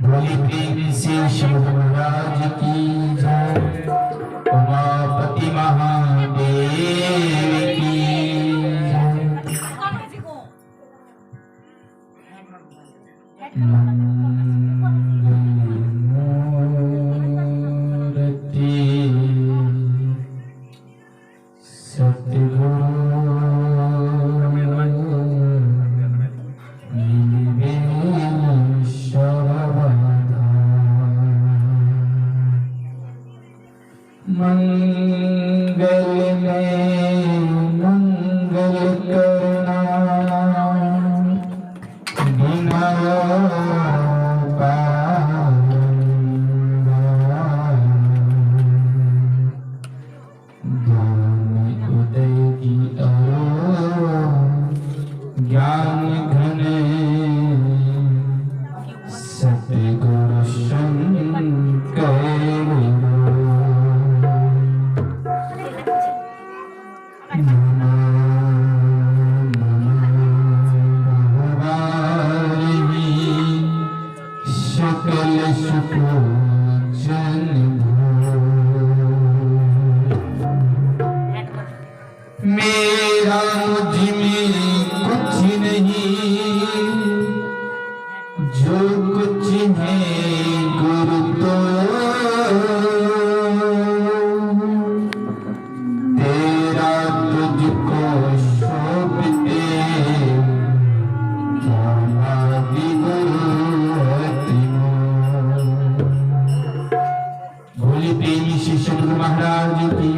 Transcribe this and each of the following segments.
बोली प्रेम से शिव महाराज की जय, उमापति महादेव की मेरा मुझ में कुछ नहीं, जो कुछ है गुरु तो तेरा तुझको शोभते भोले प्रेमी श्री सद्गुरु महाराज की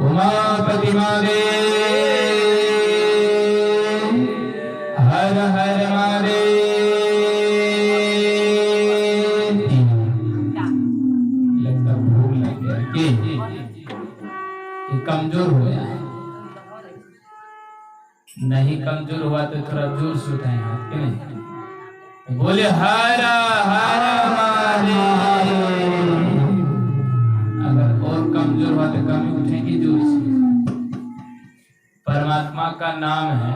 उमापति महादेव हर हर महादेव। लगता भूख लग गया कि कमजोर हो गया है। नहीं कमजोर हुआ तो थोड़ा जोर से उठाए हाथ के नहीं, बोले हर हर महादेव। अगर और कमजोर हुआ तो कम उठेगी जोर से। परमात्मा का नाम है,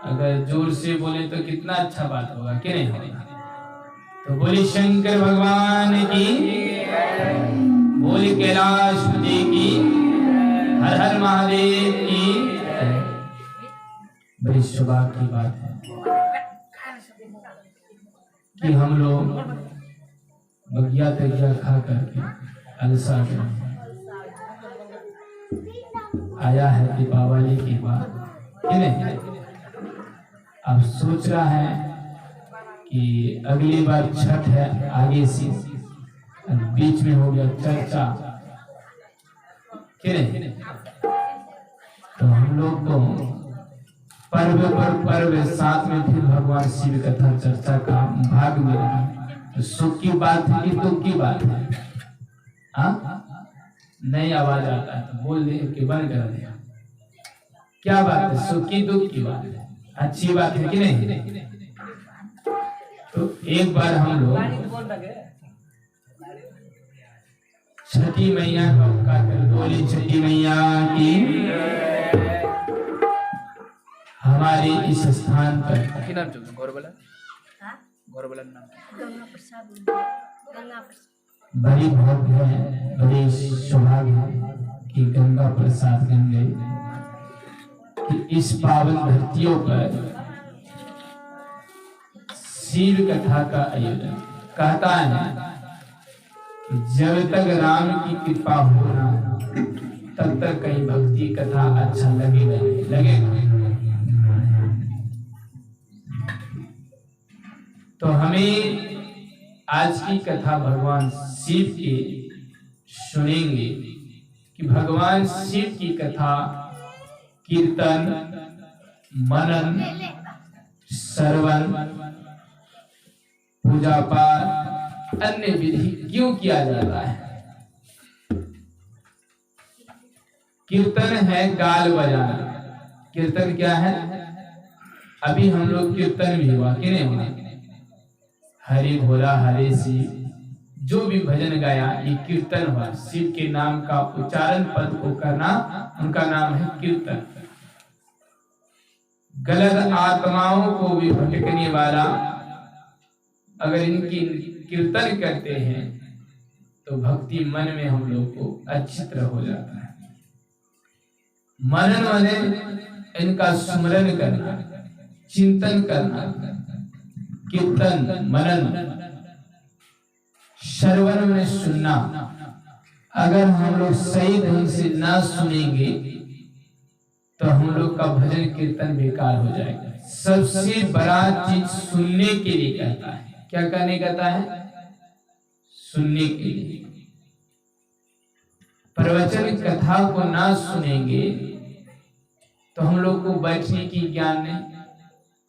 अगर जोर से बोले तो कितना अच्छा बात होगा कि नहीं होगा। तो बोली शंकर भगवान की, बोली कैलाशपति की, हर हर महादेव की। बड़ी सौभाग्य की बात है कि हम लोग बगिया तगिया खा करके अलसा गए। आया है दीपावली की बात कि नहीं। अब सोच रहा है कि अगली बार छठ है आगे से, बीच में हो गया चर्चा कि नहीं। तो हम लोग को पर्व पर पर्व साथ में फिर भगवान शिव कथा चर्चा का भाग मिल रहा है। तो सुख की बात है कि दुख की बात है। नई आवाज आता है तो बोल दे कि बंद कर दिया। क्या बात है, सुख की दुख की बात है, अच्छी बात है कि नहीं। तो एक बार हम लोग छठी मैया का उपकार कर, बोली छठी मैया की। हमारे इस स्थान पर बड़ी भव्य है, बड़ी सौभाग्य है कि गंगा प्रसाद गंगे कि इस पावन धरतियों पर शिव कथा का आयोजन। कहता है कि जब तक राम की कृपा होना तब तक कहीं भक्ति कथा अच्छा लगेगा। तो हमें आज की कथा भगवान शिव की सुनेंगे कि भगवान शिव की कथा कीर्तन, मनन, श्रवण, पूजा पाठ, अन्य विधि क्यों किया जाता है। कीर्तन है गाल बजाना। कीर्तन क्या है? अभी हम लोग कीर्तन भी हुआ कि नहीं हुआ। हरे भोला हरे शिव जो भी भजन गाया ये कीर्तन हुआ। शिव के नाम का उच्चारण पद को करना उनका नाम है कीर्तन। गलत आत्माओं को भी भटकने वाला अगर इनकी कीर्तन करते हैं तो भक्ति मन में हम लोग को अच्छी तरह हो जाता है। मनन माने इनका स्मरण करना, चिंतन करना, कीर्तन मनन श्रवण में सुनना। अगर हम लोग सही ढंग से ना सुनेंगे तो हम लोग का भजन कीर्तन बेकार हो जाएगा। सबसे बड़ा चीज सुनने के लिए कहता है। क्या करने कहता है? सुनने के लिए। प्रवचन कथा को ना सुनेंगे तो हम लोग को बैठने की ज्ञान नहीं,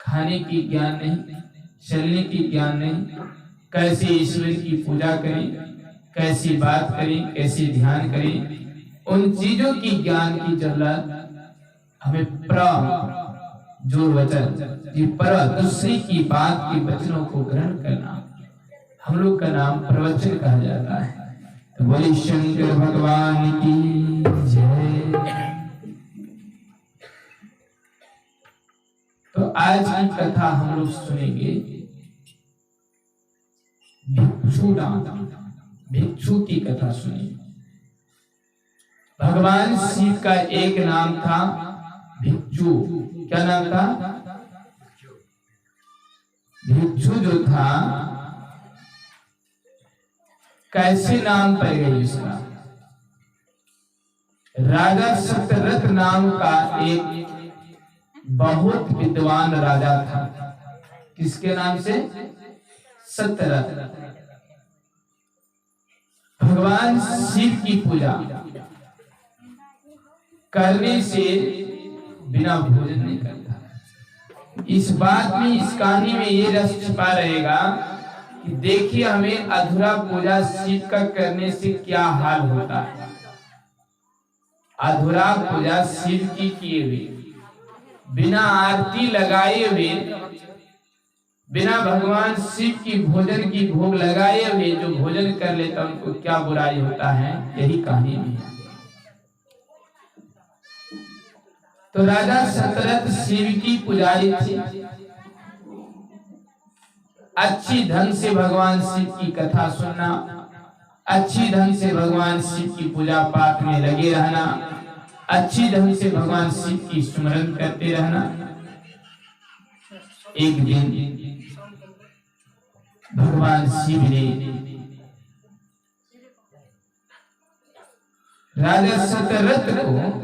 खाने की ज्ञान नहीं, चलने की ज्ञान नहीं, कैसे ईश्वर की पूजा करें, कैसी बात करें, कैसे ध्यान करें, उन चीजों की ज्ञान की जरूरत हमें जो वचन ये दूसरी की बात के वचनों को ग्रहण करना हम लोग का नाम प्रवचन कहा जाता है। तो बोले शंकर भगवान की जय। तो आज की कथा हम लोग सुनेंगे भिक्षु की कथा सुनेंगे। भगवान शिव का एक नाम था भिक्षु। क्या नाम था? भिक्षु जो था कैसे नाम पड़ गई उसका? राजा सतरथ नाम का एक बहुत विद्वान राजा था। किसके नाम से? सतरथ। भगवान शिव की पूजा करने से बिना भोजन नहीं करता। इस बात में, इस कहानी में ये रस छिपा रहेगा कि देखिए हमें अधूरा पूजा शिव का करने से क्या हाल होता है। अधूरा पूजा शिव की किए हुए, बिना आरती लगाए हुए, बिना भगवान शिव की भोजन की भोग लगाए हुए जो भोजन कर लेता उनको क्या बुराई होता है, यही कहानी में है। तो राजा सतरथ शिव की पुजारी थी। अच्छी ढंग से भगवान शिव की कथा सुनना, अच्छी ढंग से भगवान शिव की पूजा पाठ में लगे रहना, अच्छी ढंग से भगवान शिव की स्मरण करते रहना। एक दिन भगवान शिव ने राजा सतरथ को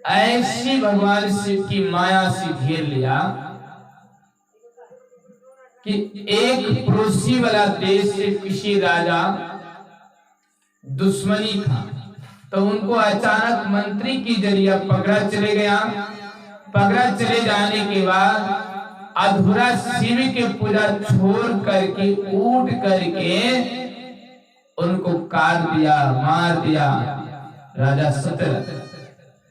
ऐसी भगवान शिव की माया से घेर लिया कि एक पड़ोसी वाला देश से किसी राजा दुश्मनी था, तो उनको अचानक मंत्री की जरिए पकड़ा चले गया। पकड़ा चले जाने के बाद अधूरा शिव की पूजा छोड़ करके उठ करके उनको काट दिया, मार दिया राजा सतरथ।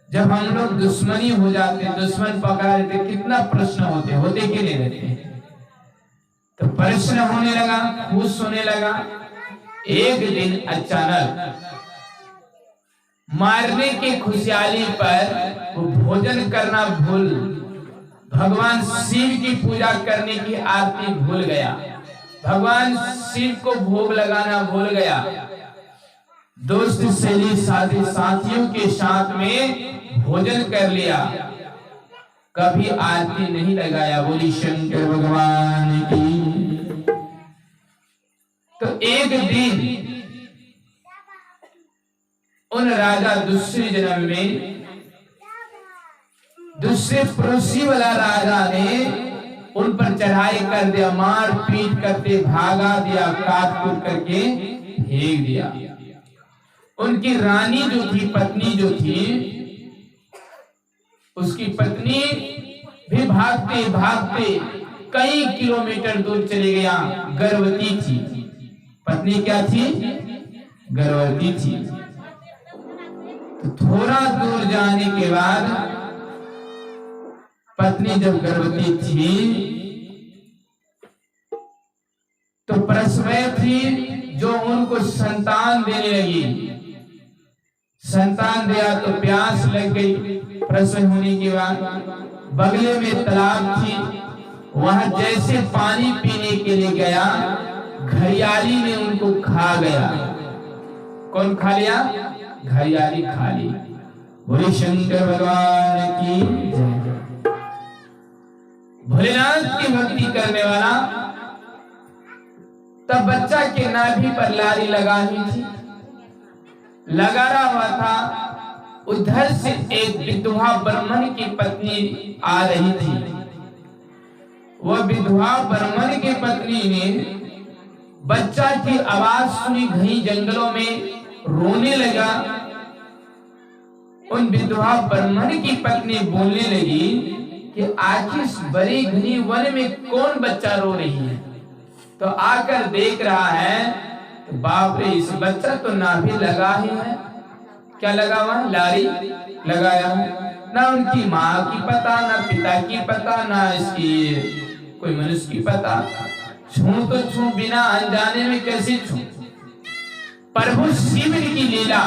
जब हम लोग दुश्मनी हो जाते, दुश्मन पकड़ा लेते, कितना प्रश्न होते कि नहीं रहते? तो प्रश्न होने लगा, खुश होने लगा। एक दिन अचानक मारने की खुशहाली पर वो भोजन करना भूल, भगवान शिव की पूजा करने की आरती भूल गया, भगवान शिव को भोग लगाना भूल गया। दोस्त सहेली साथियों के साथ में भोजन कर लिया, कभी आरती नहीं लगाया। बोली शंकर भगवान की। तो एक दिन उन राजा दूसरे जन्म में दूसरे पड़ोसी वाला राजा ने उन पर चढ़ाई कर दिया, मार पीट करके भागा दिया, काट कूट करके फेंक दिया। उनकी रानी जो थी, पत्नी जो थी, उसकी पत्नी भी भागते भागते कई किलोमीटर दूर चले गया। गर्भवती थी पत्नी। क्या थी? गर्भवती थी। तो थोड़ा दूर जाने के बाद पत्नी जब गर्भवती थी तो प्रसव थी जो उनको संतान देने लगी। संतान दिया तो प्यास लग गई। प्रसव होने के बाद बगले में तालाब थी, वहां जैसे पानी पीने के लिए गया, घड़ियाली ने उनको खा गया। कौन खा लिया? घड़ियाली खा ली। बोले शंकर भगवान की जय। भोलेनाथ की भक्ति करने वाला तब बच्चा के नाभि पर लारी लगा हुई थी, लगा रहा हुआ था। उधर से एक विधवा ब्राह्मण की पत्नी आ रही थी। वह विधवा ब्राह्मण की पत्नी ने बच्चा की आवाज सुनी, घनी जंगलों में रोने लगा। उन विधवा ब्राह्मण की पत्नी बोलने लगी कि आखिर इस बड़े घनी वन में कौन बच्चा रो रही है। तो आकर देख रहा है तो बाप रे, इस बच्चा तो नाभि लगा ही है। क्या लगा हुआ? लारी लगाया है। ना उनकी माँ की पता, ना पिता की पता, ना इसकी कोई मनुष्य की पता। छू तो छू, बिना अनजाने में कैसे छू। प्रभु शिव की लीला,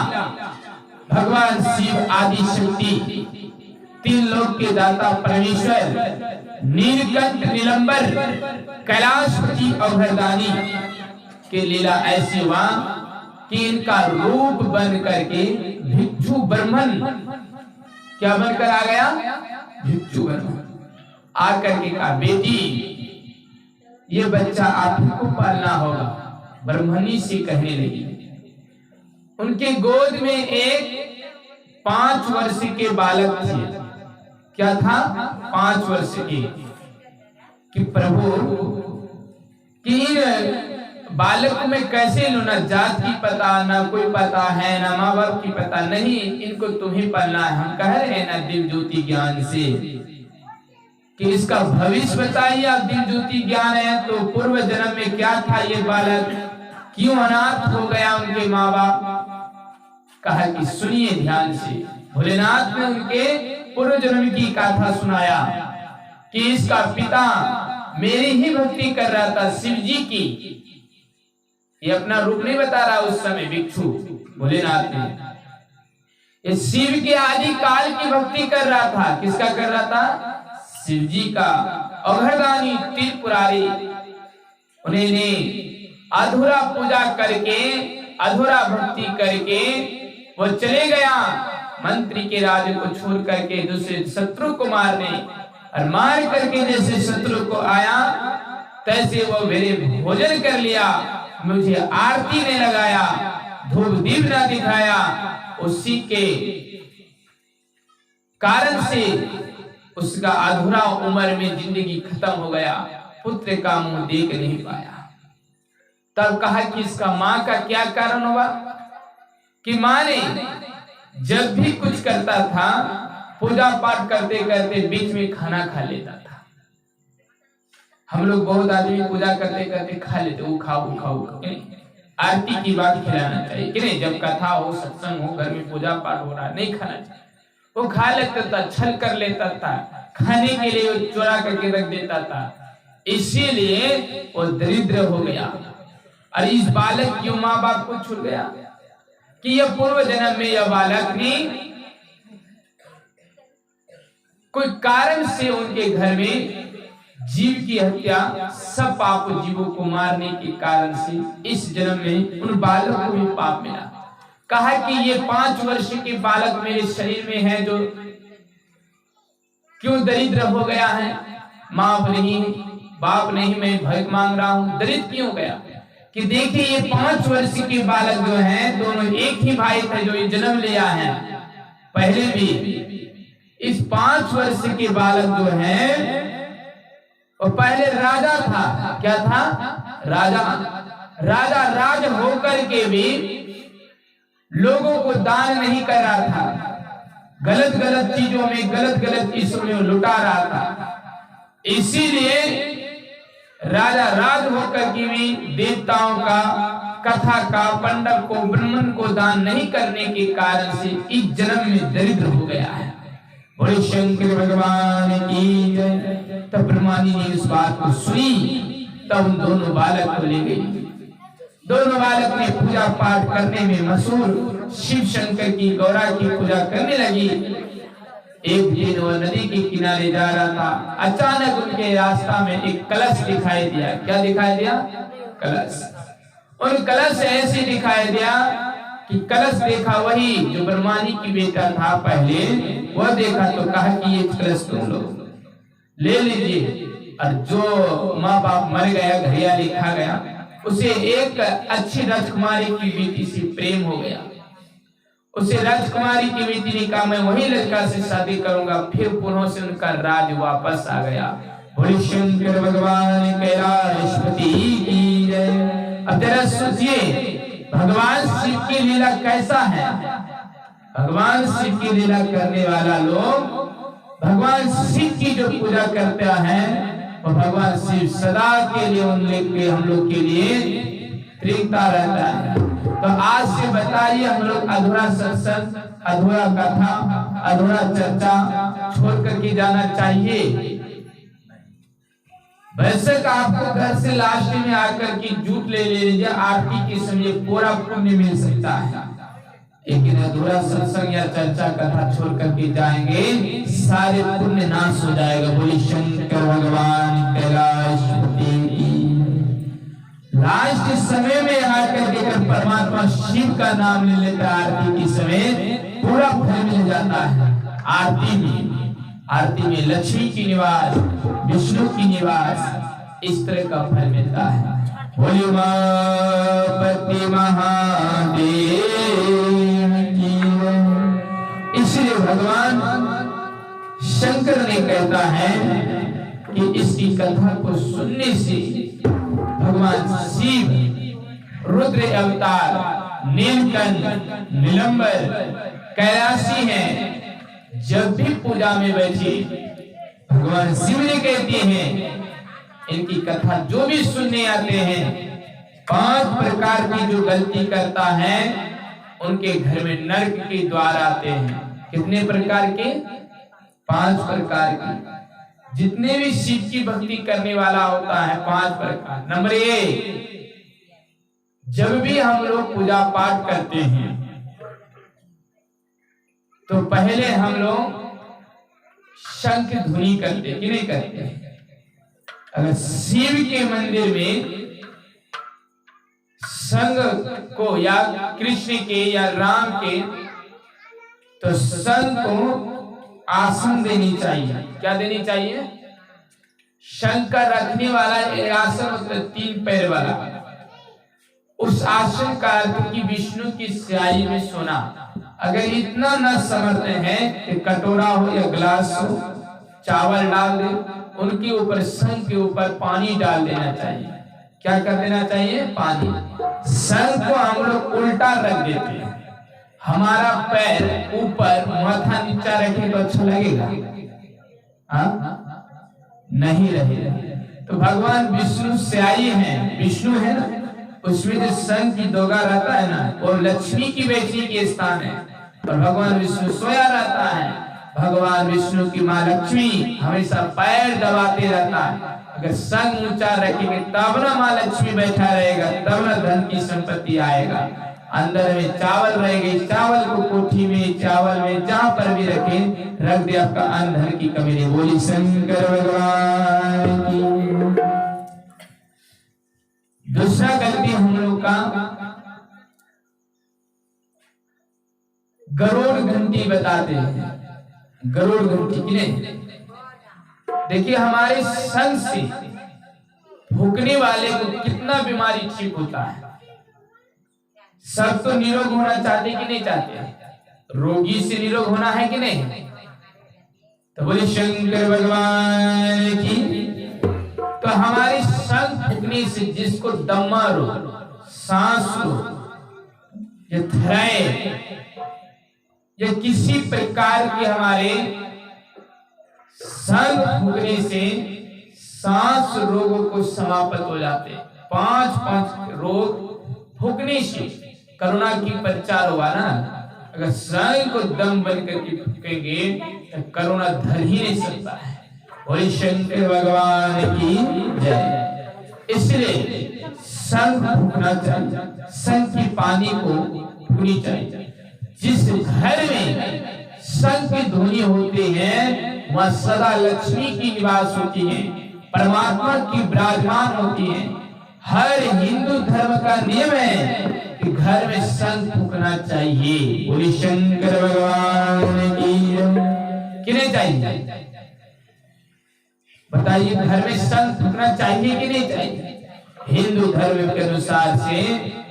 भगवान शिव आदि शक्ति, तीन लोक के दाता परमेश्वर, नीलकंठ नीलंबर, कैलाशपति और हरदानी की लीला ऐसी हुआ कि इनका रूप बन करके भिक्षु ब्राह्मण क्या बनकर आ गया? भिक्षु ब्राह्मण आकर के कहा, बेटी ये बच्चा आप ही को पालना होगा। ब्राह्मणी से कहने लगी। उनके गोद में एक 5 वर्ष के बालक थे। क्या था? 5 वर्ष के। कि प्रभु कि बालक में कैसे लो? ना जात की पता, ना कोई पता है, ना माँ बाप की पता, नहीं, इनको तुम्हें पालना है। हम कह रहे हैं ना दिव्य ज्योति ज्ञान से कि इसका भविष्य बताइए। आप दिव्य ज्योति ज्ञान है तो पूर्व जन्म में क्या था ये बालक, क्यों अनाथ हो गया उनके माँ बाप। कहा कि सुनिए ध्यान से। भोलेनाथ ने उनके पूर्व जन्म की गाथा सुनाया कि इसका पिता मेरी ही भक्ति कर रहा था, शिव जी की। ये अपना रूप नहीं बता रहा उस समय भिक्षु भोलेनाथ ने। ये शिव के आदि काल की भक्ति कर रहा था। किसका कर रहा था? शिव जी का। अघरदानी त्रिपुरारी, उन्हें अधूरा पूजा करके, अधूरा भक्ति करके वो चले गया मंत्री के राज्य को छोड़ करके दूसरे शत्रु को मारने। और मार करके जैसे शत्रु को आया तैसे वो मेरे भोजन कर लिया, मुझे आरती ने लगाया, धूप दीप न दिखाया। उसी के कारण से उसका अधूरा उम्र में जिंदगी खत्म हो गया, पुत्र का मुंह देख नहीं पाया। तब कहा कि इसका माँ का क्या कारण हुआ कि माँ ने जब भी कुछ करता था, पूजा पाठ करते करते बीच में खाना खा लेता था। हम लोग बहुत आदमी पूजा करते करते खा लेते, वो खाओ खाओ। आरती की बात खिलाना चाहिए कि नहीं? जब कथा हो, सत्संग हो, घर में पूजा पाठ हो रहा, नहीं खाना चाहिए। वो खा लेता था, छल कर लेता था, खाने के लिए वो चोरा करके रख देता था। इसीलिए वो दरिद्र हो गया। और इस बालक की माँ बाप को छूट गया कि यह पूर्व जन्म में यह बालक ने कोई कारण से उनके घर में जीव की हत्या, सब पाप जीवों को मारने के कारण से इस जन्म में उन बालक को भी पाप मिला। कहा कि ये 5 वर्ष के बालक मेरे शरीर में है जो क्यों दरिद्र हो गया है? माँ नहीं, बाप नहीं, मैं भय मांग रहा हूं, दरिद्र क्यों गया? कि देखिए ये 5 वर्ष के बालक जो हैं, दोनों एक ही भाई थे जो ये जन्म लिया है पहले भी। इस 5 वर्ष के बालक जो है वो पहले राजा था। क्या था? राजा। राजा राज होकर के भी लोगों को दान नहीं कर रहा था, गलत गलत चीजों में, गलत गलत चीजों में लुटा रहा था। इसीलिए राजा राज होकर के भी देवताओं का, कथा का, पंडित को, ब्राह्मण को दान नहीं करने के कारण से इस जन्म में दरिद्र हो गया है। बोले शंकर भगवान की जय। तब ब्रह्मा जी ने इस बात को सुनी तब उन दोनों बालक को ले गई। दोनों बालक ने पूजा पाठ करने में मशहूर शिव शंकर की गौरा की पूजा करने लगी। एक दिन वो नदी के किनारे जा रहा था, अचानक उनके रास्ता में एक कलश दिखाई दिया। क्या दिखाई दिया? कलश। उन कलश ऐसे दिखाई दिया कि कलश देखा वही जो ब्रह्मानी की बेटा था पहले, वह देखा तो कहा कि ये कलश तुम लोग ले लीजिए। और जो माँ बाप मर गया, घरिया लिखा गया, उसे एक अच्छी राजकुमारी की बेटी से प्रेम हो गया। उसे राजकुमारी की बेटी ने कहा मैं वही लड़का से शादी करूंगा। फिर पुनः से उनका राज वापस आ गया। बोले शंकर भगवान कैलाशपति की जय। अब जरा सोचिए भगवान शिव की लीला कैसा है। भगवान शिव की लीला करने वाला लोग, भगवान शिव की जो पूजा करता है, और भगवान शिव सदा के लिए हम लोग के लिए तृप्ता रहता है। तो आज से बताइए हम लोग अधूरा सत्संग, अधूरा कथा, अधूरा चर्चा छोड़ करके जाना चाहिए। वैसे आपको घर से लास्ट में आकर के जूट ले लीजिए, आरती के समय पूरा पुण्य मिल सकता है। लेकिन अधूरा सत्संग या चर्चा कथा छोड़ करके जाएंगे, सारे पुण्य नाश हो जाएगा। बोली शंकर भगवान कैलाशपति की। लास्ट समय में आकर के अगर परमात्मा शिव का नाम ले लेता आरती के समय, पूरा फल मिल जाता है। आरती में लक्ष्मी की निवास, विष्णु की निवास, इस तरह का फल मिलता है। बोली उमापति महादेव की। इसलिए भगवान शंकर ने कहता है कि इसकी कथा को सुनने से भगवान शिव रुद्र अवतार, नीलकंठ, नीलंबर, कैलाशी हैं। जब भी पूजा में बैठे भगवान शिव ने कहते हैं, इनकी कथा जो भी सुनने आते हैं, 5 प्रकार की जो गलती करता है उनके घर में नरक के द्वार आते हैं। कितने प्रकार के? 5 प्रकार की। जितने भी शिव की भक्ति करने वाला होता है 5 प्रकार। नंबर 1, जब भी हम लोग पूजा पाठ करते हैं तो पहले हम लोग शंख ध्वनि करते कि नहीं करते? अगर शिव के मंदिर में संग को या कृष्ण के या राम के, तो संग को आसन देनी चाहिए। क्या देनी चाहिए? शंख का रखने वाला आसन मतलब 3 पैर वाला। उस आसन का अर्थ की विष्णु की स्याही में सोना। अगर इतना न समर्थ है कि कटोरा हो या गिलास हो, चावल डाल दे, उनके ऊपर शंख के ऊपर पानी डाल देना चाहिए। क्या कर देना चाहिए? पानी। शंख को हम लोग उल्टा रख देते हैं। हमारा पैर ऊपर, माथा नीचा रखे तो अच्छा लगेगा? नहीं रहेगा। तो भगवान विष्णु स्याही है, विष्णु है ना, उसमें जो शंख की दोगा रहता है ना, वो लक्ष्मी की बेटी के स्थान है। और भगवान विष्णु सोया रहता है। भगवान विष्णु की माँ लक्ष्मी हमेशा पैर दबाते रहता है। अगर संग ऊंचा रखेंगे तब ना माँ लक्ष्मी बैठा रहेगा, तब ना धन की संपत्ति आएगा। अंदर में चावल रहेगी, चावल को कोठी में, चावल में जहां पर भी रखे, रख दे, आपका अन्न धन की कमी नहीं। बोली शंकर भगवान की। दूसरा गलती हम लोग का, गरुड़ घंटी बताते हैं। गरुड़ घंटी की नहीं, देखिए हमारे संग से भूखने वाले को कितना बीमारी ठीक होता है। सब तो निरोग होना चाहते कि नहीं चाहते? रोगी से निरोग होना है कि नहीं? तो बोले शंकर भगवान की। तो हमारे संग फूकने से जिसको दमा रोग, सांस रोग, या थराए, या किसी प्रकार के हमारे संग फूकने से सांस रोगों को समाप्त हो जाते। 5 रोग फूकने से करुणा की प्रचार हुआ ना। अगर संग को दम बन करके फूकेंगे तो करुणा धर ही नहीं सकता है। बोले शंकर भगवान की जय। इसलिए शंख फूकना चाहिए, शंख की पानी को फूकनी चाहिए। जिस घर में शंख की ध्वनि होती है वह सदा लक्ष्मी की निवास होती है, परमात्मा की विराजमान होती है। हर हिंदू धर्म का नियम है कि घर में शंख फूकना चाहिए। बोले शंकर भगवान की किने चाहिए? बताइए, घर में शंख फूकना चाहिए कि नहीं चाहिए? हिंदू धर्म के अनुसार से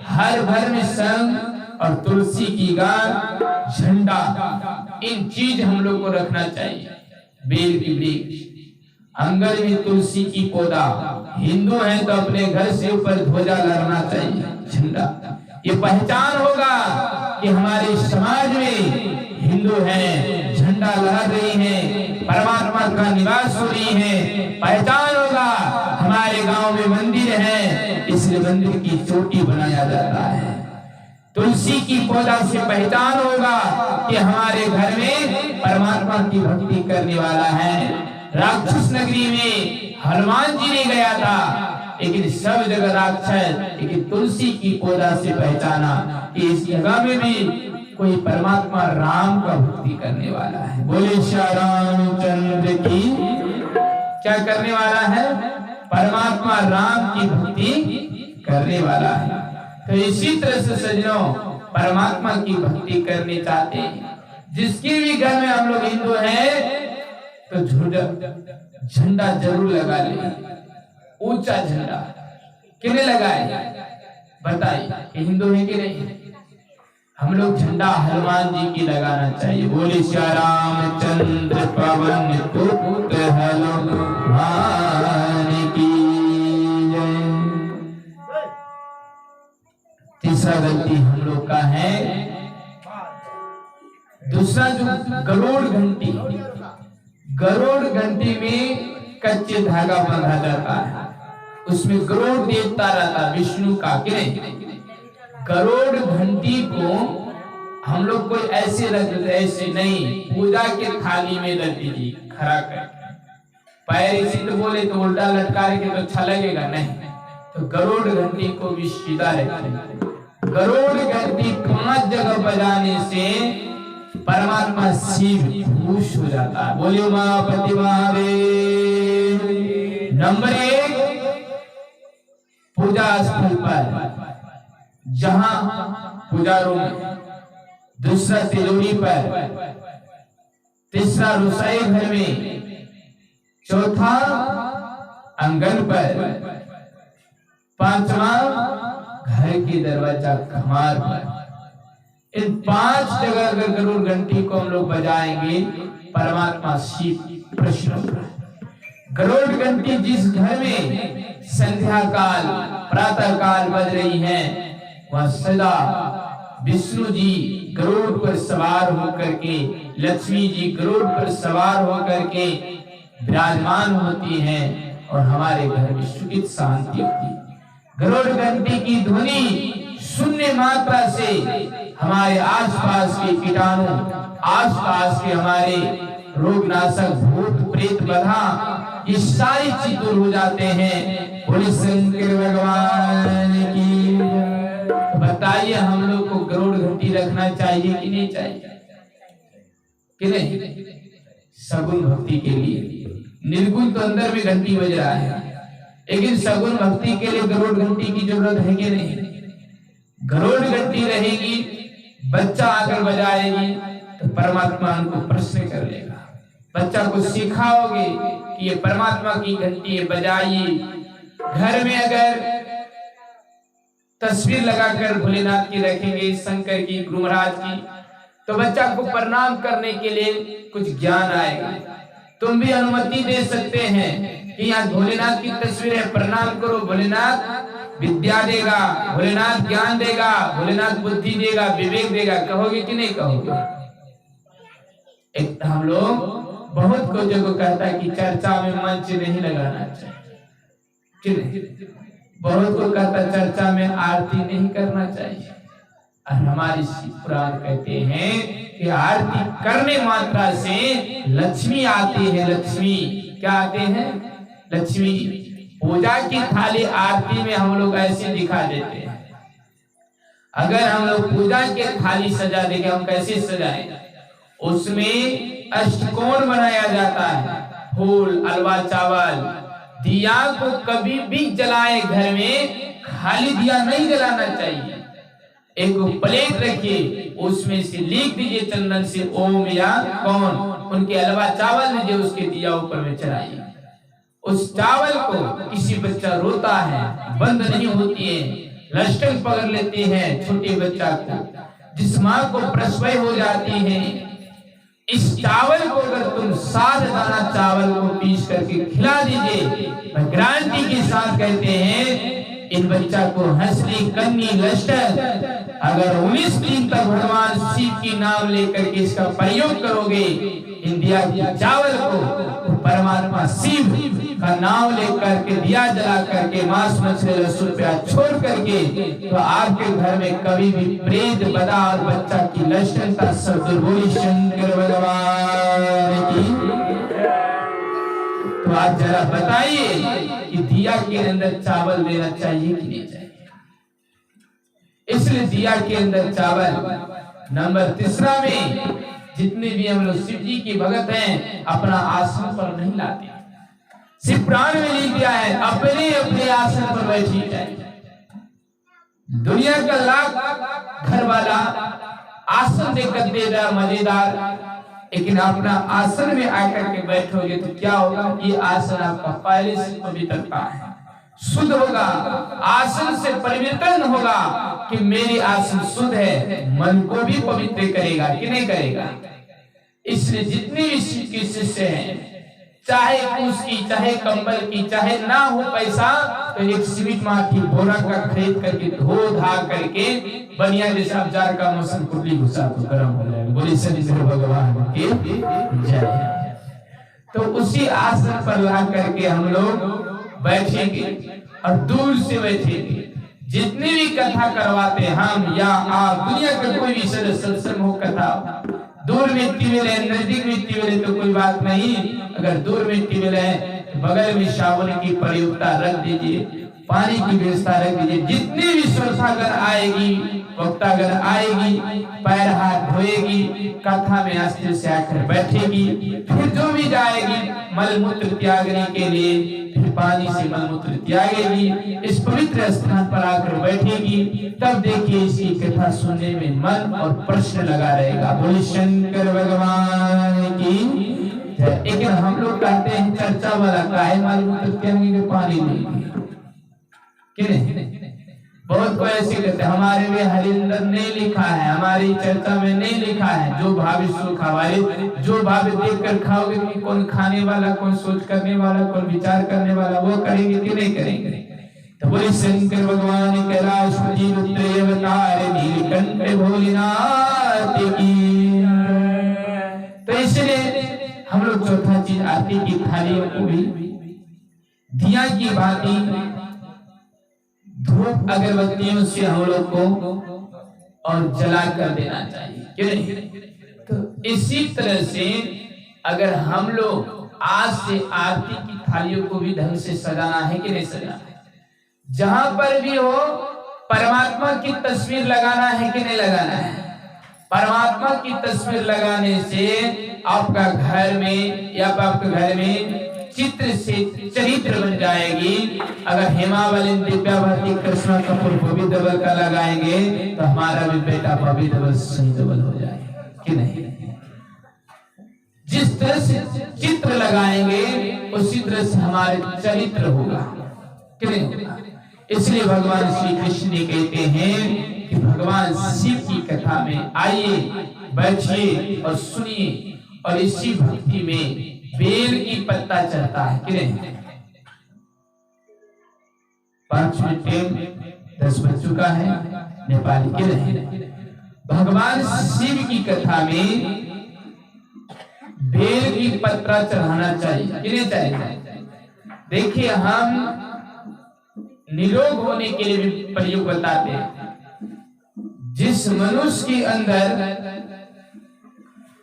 हर घर में शंख और तुलसी की गाछ, झंडा, इन चीज हम लोग को रखना चाहिए। बेल की वृक्ष, आंगन में तुलसी की पौधा, हिंदू हैं तो अपने घर से ऊपर ध्वजा लहराना चाहिए, झंडा। ये पहचान होगा कि हमारे समाज में हिंदू हैं, झंडा लहर रही है, परमात्मा का निवास हो रही है। पहचान होगा हमारे गांव में मंदिर है, इसलिए मंदिर की चोटी बनाया जाता है। तुलसी की पौधा से पहचान होगा कि हमारे घर में परमात्मा की भक्ति करने वाला है। राक्षस नगरी में हनुमान जी ने गया था, लेकिन सब जगह राक्षस, लेकिन तुलसी की पौधा से पहचाना कि इस जगह में भी कोई परमात्मा राम का भक्ति करने वाला है। बोले श्री रामचंद्र की। क्या करने वाला है? परमात्मा राम की भक्ति करने वाला है। तो इसी तरह से सज्जनों, परमात्मा की भक्ति करनी चाहते हैं, जिसके भी घर में हम लोग हिंदू हैं तो झंडा जरूर लगा ले, ऊंचा झंडा। किने लगाए? बताइए, हिंदू है कि नहीं? हम लोग झंडा हनुमान जी की लगाना चाहिए। बोले श्री रामचंद्र पवन पुत हनुमान की जय। तीसरा गलती हम लोग का है, दूसरा जो गरुड़ घंटी, गरुड़ घंटी में कच्चे धागा बांधा जाता है, उसमें गरुड़ देवता रहता विष्णु का। कि नहीं? गरुड़ घंटी को हम लोग कोई ऐसे रख देते, ऐसे नहीं, पूजा के थाली में रख दीजिए खड़ा करके। पैर इसी तो बोले तो उल्टा लटका के तो अच्छा लगेगा नहीं, तो गरुड़ घंटी को भी सीधा रखें। गरुड़ घंटी 5 जगह बजाने से परमात्मा शिव खुश हो जाता है। बोलिए उमापति महादेव। नंबर 1, पूजा स्थल पर जहां पूजा रूम, दूसरा तिजोरी पर, तीसरा रसोई घर में, चौथा आंगन पर, पांचवा घर के दरवाजा कमार पर। इन 5 जगह अगर गरुड़ घंटी को हम लोग बजाएंगे, परमात्मा शिव प्रसन्न होगा। गरुड़ घंटी जिस घर में संध्या काल, प्रातः काल बज रही है, वह सदा विष्णु जी गरुड़ पर सवार होकर के, लक्ष्मी जी गरुड़ पर सवार होकर के विराजमान होती हैं और हमारे घर में सुखित शांति होती है। गरुड़ घंटी की ध्वनि शून्य मात्रा से हमारे आसपास के कीटाणु, आसपास के हमारे रोगनाशक भूत प्रेत बाधा, ये सारी चीज दूर हो जाते हैं। बोले शंकर भगवान की। बताइए, हम लोग को गरुड़ घंटी रखना चाहिए कि नहीं चाहिए? कि नहीं? सगुन भक्ति के लिए। निर्गुण तो अंदर में घंटी बज रहा है, लेकिन सगुन भक्ति के लिए गरुड़ घंटी की जरूरत है कि नहीं? गरुड़ घंटी रहेगी, बच्चा आकर बजाएगी तो परमात्मा उनको प्रश्न कर लेगा। बच्चा को सिखाओगे कि ये परमात्मा की घंटी है, बजाइए। घर में अगर तस्वीर लगाकर भोलेनाथ की रखेंगे, शंकर की, गुरु महाराज की, तो बच्चा को प्रणाम करने के लिए कुछ ज्ञान आएगा। तुम भी अनुमति दे सकते हैं कि यहाँ भोलेनाथ की तस्वीर है, प्रणाम करो, भोलेनाथ विद्या देगा, भोलेनाथ ज्ञान देगा, भोलेनाथ बुद्धि देगा, विवेक देगा। कहोगे कि नहीं कहोगे? एक हम लोग बहुत को जगह कहता है कि चर्चा में मंच नहीं लगाना चाहिए, कि नहीं? बहुत को कहता है चर्चा में आरती नहीं करना चाहिए। और हमारी पुराण कहते हैं कि आरती करने मात्रा से लक्ष्मी आती है। लक्ष्मी क्या आते हैं? लक्ष्मी। पूजा की थाली आरती में हम लोग ऐसे दिखा देते हैं। अगर हम लोग पूजा की थाली सजा देंगे, हम कैसे सजाएं? उसमें अष्टकोण बनाया जाता है, फूल, अलवा, चावल। दिया को कभी भी जलाए घर में खाली दिया नहीं जलाना चाहिए। एक प्लेट रखिए, उसमें से लिख दीजिए चंदन से ओम या कौन, उनके अलवा चावल दीजिए, उसके दिया ऊपर में चढ़ाइए। उस चावल को किसी बच्चा रोता है, बंद नहीं होती है, लश्कन पकड़ लेते हैं छोटे बच्चा को, जिस माँ को प्रसव हो जाती है, इस चावल को अगर तुम 7 दाना चावल को पीस करके खिला दीजिए, गारंटी के साथ कहते हैं इन बच्चा को हंसली, कन्नी, लश्कर अगर 19 दिन तक भगवान शिव की नाम लेकर के इसका प्रयोग करोगे, इंडिया के चावल को परमात्मा शिव का नाम लेकर के दिया जला करके मांस मछली लहसुन प्याज छोड़ करके, तो आपके घर में कभी भी प्रेत, बदा और बच्चा की लक्षणता शब्द बोली शंकर भगवान की। तो आप जरा बताइए कि दिया के अंदर चावल देना चाहिए कि नहीं चाहिए? इसलिए दिया के अंदर चावल। नंबर 3 में जितने भी हम लोग शिव जी के भगत हैं, अपना आसन पर नहीं लाते। शिव पुराण में लिख दिया है अपने अपने आसन पर बैठी जाए। दुनिया का लाख घर वाला आसन देकर देगा मजेदार, लेकिन अपना आसन में आकर के बैठोगे तो क्या होगा? ये आसन आपका पहले से पवित्रता है, शुद्ध होगा। आसन से परिवर्तन होगा कि मेरी आसन शुद्ध है, मन को भी पवित्र करेगा कि नहीं करेगा? इसलिए जितने भी शिव के शिष्य हैं, चाहे उसकी, चाहे कंबल की, चाहे ना हो पैसा, तो एक सीमेंट माटी बोरा का खरीद करके धो धा करके बनिया जैसा जार का मौसम कुर्ली घुसा तो गर्म हो जाएगा। बोले शनिश्चर भगवान के जय। तो उसी आसन पर ला करके हम लोग बैठेंगे और दूर से बैठेंगे। जितनी भी कथा करवाते हम या आप, दुनिया का कोई भी सत्संग हो, कथा दूर में ट्यूबवेल है, नजदीक में ट्यूबवेल है तो कोई बात नहीं। अगर दूर में ट्यूबवेल है तो बगल में साबुन की प्रयोगता रख दीजिए, पानी की व्यवस्था रख दीजिए। जितनी भी श्रोतागण आएगी, वक्तागण आएगी, पैर हाथ धोएगी, कथा में आस्ते से आकर बैठेगी, फिर जो भी जाएगी मल मूत्र त्यागने के लिए, फिर पानी से मल मूत्र त्यागेगी, इस पवित्र स्थान पर आकर बैठेगी। तब देखिए इसकी कथा सुनने में मन और प्रश्न लगा रहेगा। बोले शंकर भगवान की। लेकिन हम लोग कहते हैं चर्चा वाला काहे मल मूत्र त्यागेंगे, पानी नहीं, बहुत कोई ऐसे कहते हैं। हमारे में हरिंदर ने लिखा है, हमारी चर्चा में नहीं लिखा है। जो भावी सुख हमारे, जो भावी देख कर खाओगे कि कौन खाने वाला, कौन सोच करने वाला, कौन विचार करने वाला, वो करेंगे कि नहीं करेंगे? तो बोले शंकर भगवान कैलाशपति रुद्र अवतार नीलकंठ भोलेनाथ की। तो इसलिए हम लोग चौथा चीज आरती की थालियों को भी दिया की भांति धूप अगरबत्तियों से हम लोग को और जला कर देना चाहिए, क्यों नहीं? तो इसी तरह से अगर हम लोग आज से आरती की थालियों को भी ढंग से सजाना है कि नहीं सजाना है? जहां पर भी हो परमात्मा की तस्वीर लगाना है कि नहीं लगाना है? परमात्मा की तस्वीर लगाने से आपका घर में या आपके घर में चित्र से चरित्र बन जाएगी। अगर हेमावली, दिव्यावती, कृष्णा कपूर बॉबी देओल का लगाएंगे तो हमारा भी बेटा बॉबी देओल सही देओल हो जाएगा कि नहीं? जिस तरह से चित्र लगाएंगे उसी तरह से हमारे चरित्र होगा कि नहीं? इसलिए भगवान श्री कृष्ण ने कहते हैं कि भगवान शिव की कथा में आइए, बैठिए और सुनिए। और इसी भक्ति में बेल की पत्ता चढ़ता है कि नहीं? 5 मिनट 10 बज चुका है नेपाली के नहीं। भगवान शिव की कथा में बेल की पत्ता चढ़ाना चाहिए कि नहीं चाहिए? देखिए हम निरोग होने के लिए भी प्रयोग बताते हैं। जिस मनुष्य के अंदर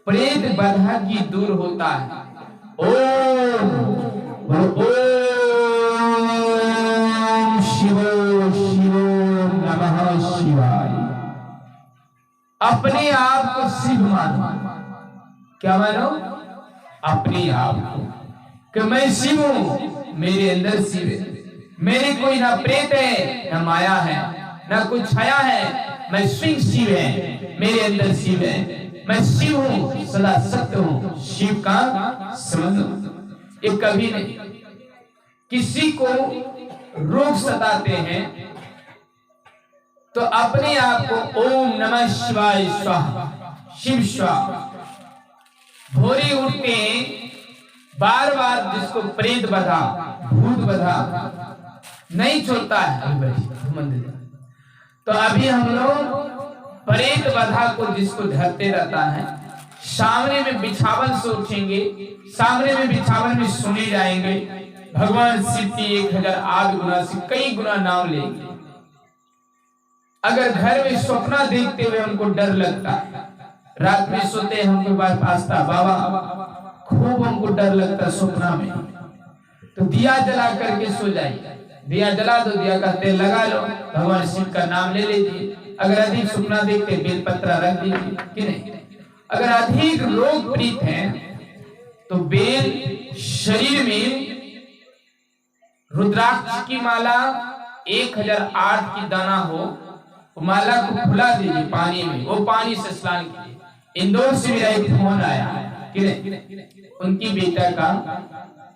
प्रेत बाधा की दूर होता है, ओम अपने आप को शिव मानो। क्या मानो? अपने आप को कि मैं शिव हूं, मेरे अंदर शिव है। मेरे कोई ना प्रेत है, ना माया है, ना कुछ छाया है, मैं स्वयं शिव है, मेरे अंदर शिव है। मैं शिव हूं, सदा सत्य हूं, शिव का संबंध। ये कभी नहीं। किसी को रोग सताते हैं तो अपने आप को ओम नमः शिवाय स्वाहा, शिव स्वाहा। भोरे उठते बार बार जिसको प्रेत बधा, भूत बधा नहीं छोड़ता है मंदिर, तो अभी हम लोग प्रेत बधा को जिसको धरते रहता है, सामने में बिछावन से उठेंगे, सामने में बिछावन में सुने जाएंगे भगवान शिव की 1008 गुना से कई गुना नाम लेंगे। अगर घर में सपना देखते हुए हमको डर लगता है, रात में सोते हमको पास था बाबा, खूब हमको डर लगता सपना में, तो दिया जला करके सो जाइए। दिया जला दो, दिया का तेल लगा लो, भगवान शिव का नाम ले लीजिए। अगर अधिक सपना देखते बेलपत्र रख दीजिए कि नहीं। अगर अधिक रोग पीड़ित हैं तो बेल शरीर में रुद्राक्ष की माला 1008 की दाना हो, माला को फुला दीजिए पानी में, वो पानी से स्नान कीजिए। इंदौर से मेरा एक फोन आया कि नहीं, उनकी बेटा का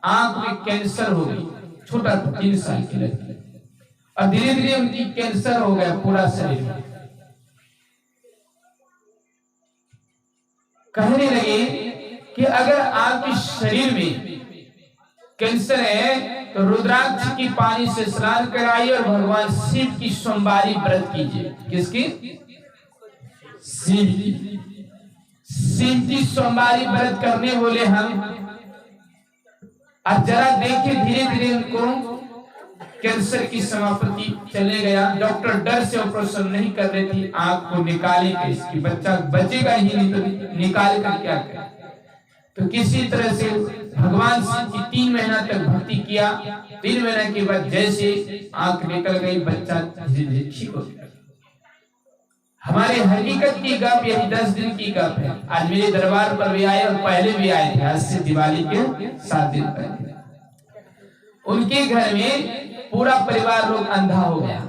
आंख में कैंसर हो गई, छोटा 3 साल की लड़की, और धीरे धीरे उनकी कैंसर हो गया पूरा शरीर में। कहने लगे कि अगर आपके शरीर में कैंसर है तो रुद्राक्ष की पानी से स्नान कराइए और भगवान शिव की सोमवारी व्रत कीजिए। किसकी? शिव की सोमवारी व्रत करने बोले हम। अब जरा देखिए धीरे धीरे उनको कैंसर की समाप्ति चले गया। डॉक्टर डर से ऑपरेशन नहीं कर रहे थे, आंख को निकाले इसकी बच्चा बचेगा ही नहीं, तो निकाल कर क्या करे। तो किसी तरह से भगवान शिव की 3 महीना तक भक्ति किया। 3 महीने के बाद जैसे आंख निकल गई, बच्चा ठीक हो गया। हमारे हकीकत की गप यही 10 दिन की गप है। आज मेरे दरबार पर भी आए और पहले भी आए थे, आज से दिवाली के 7 दिन पहले। उनके घर में पूरा परिवार लोग अंधा हो गया।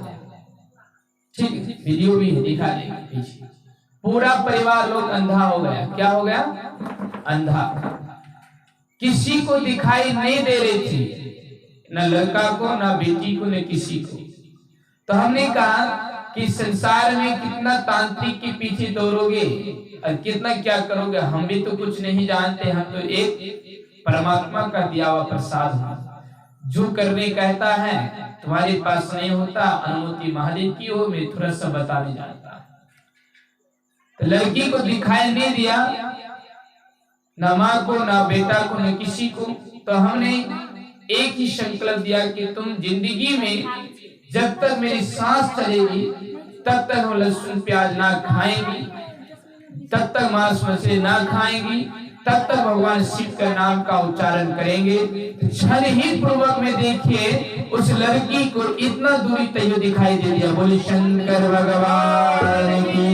ठीक, वीडियो भी दिखा देगा पीछे। पूरा परिवार लोग अंधा हो गया। क्या हो गया? अंधा। किसी को दिखाई नहीं दे रही थी, न लड़का को, न बेटी को, न किसी को। तो हमने कहा कि संसार में कितना तांत्रिक के पीछे दौड़ोगे और कितना क्या करोगे, हम भी तो कुछ नहीं जानते। हम तो एक परमात्मा का दिया हुआ प्रसाद है। जो करने कहता है तुम्हारे पास नहीं होता, अनुमति महादेव की हो, मैं थोड़ा सा बताने जानता। तो लड़की को दिखाई नहीं दिया, न माँ को, न बेटा को, न किसी को। तो हमने एक ही संकल्प दिया कि तुम जिंदगी में जब तक मेरी सांस चलेगी तब तक हम लहसुन प्याज ना खाएंगी, तब तक मांस मछली ना खाएंगी, तब तक भगवान शिव का नाम का उच्चारण करेंगे। क्षण ही पूर्वक में देखिए उस लड़की को इतना दूरी तैयो दिखाई दे दिया। बोले शंकर भगवान की।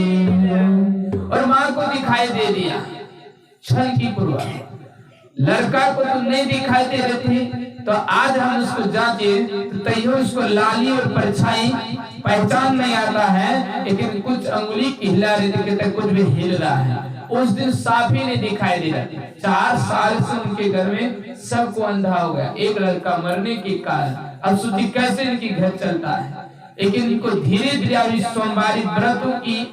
और माँ को दिखाई दे दिया क्षण की पूर्वक। लड़का को तो नहीं दिखाई दे रहे थे, तो आज हम उसको जाके तो तैयो उसको लाली और परछाई पहचान नहीं आता है, लेकिन कुछ अंगुली की हिला रही थी, कुछ भी हिल रहा है। उस दिन साफ ही नहीं दिखाई दे रहा। 4 साल से उनके घर में सबको अंधा हो गया, एक लड़का मरने के कारण। अब सोचिए कैसे इनकी घर चलता है। लेकिन इनको धीरे धीरे अभी सोमवारी व्रतों की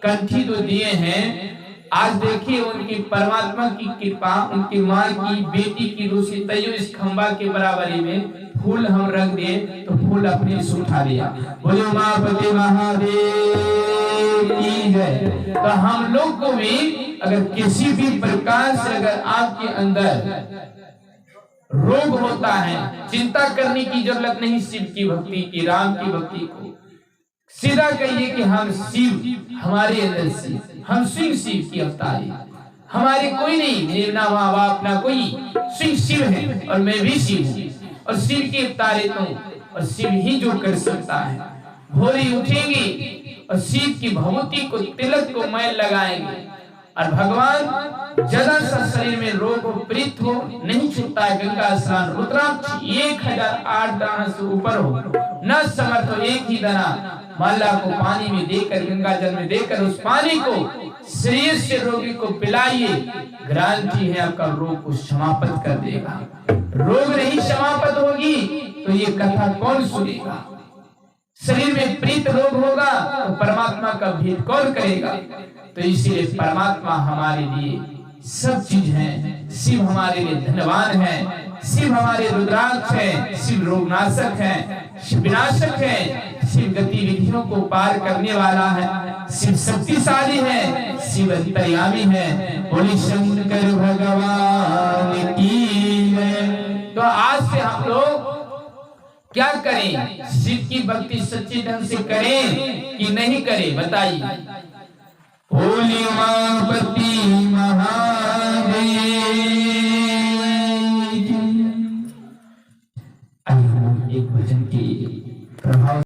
कंठी तो दिए हैं। आज देखिए उनकी परमात्मा की कृपा, उनकी माँ की, बेटी की रूसी तैयो इस खंबा के बराबरी में फूल हम रख दिए तो फूल अपने से उठा लिया। बोले उमापति महादेव की जय। तो हम लोग को भी अगर किसी भी प्रकार से अगर आपके अंदर रोग होता है, चिंता करने की जरूरत नहीं। शिव की भक्ति की, राम की भक्ति को सीधा कहिए कि हम शिव, हमारे अंदर शिव, हम सिंह शिव की अवतारी। हमारे कोई नहीं, मेरे ना माँ बाप ना कोई, सिंह शिव है और मैं भी शिव हूँ और शिव की अवतारित हूँ। और शिव ही जो कर सकता है। भोरी उठेंगी और शिव की भभूति को, तिलक को मैल लगाएंगे और भगवान जरा सा शरीर में रोग हो, प्रीत हो, नहीं छूटता है। गंगा स्नान, रुद्राक्ष 1008 दाना से ऊपर हो, न समर्थ हो एक ही दाना माला को पानी में देकर, गंगा जल में देकर उस पानी को शरीर से रोगी को पिलाइए। गारंटी है आपका रोग को समाप्त कर देगा। रोग नहीं समाप्त होगी तो ये कथा कौन सुनेगा? शरीर में प्रीत रोग होगा तो परमात्मा का भेद कौन करेगा? तो इसीलिए परमात्मा हमारे लिए सब चीज है। शिव हमारे लिए धनवान है, शिव हमारे रुद्राक्ष है, शिव रोगनाशक है, शिव विनाशक है, शिव गतिविधियों को पार करने वाला है, शिव शक्तिशाली है, शिव अंतर्यामी है। बोले शंकर भगवान की जय। तो आज से हम लोग क्या करें? शिव की भक्ति सच्ची ढंग से करें कि नहीं करें? बताइए। बोले उमापति महादेव। एक भजन की प्रभाव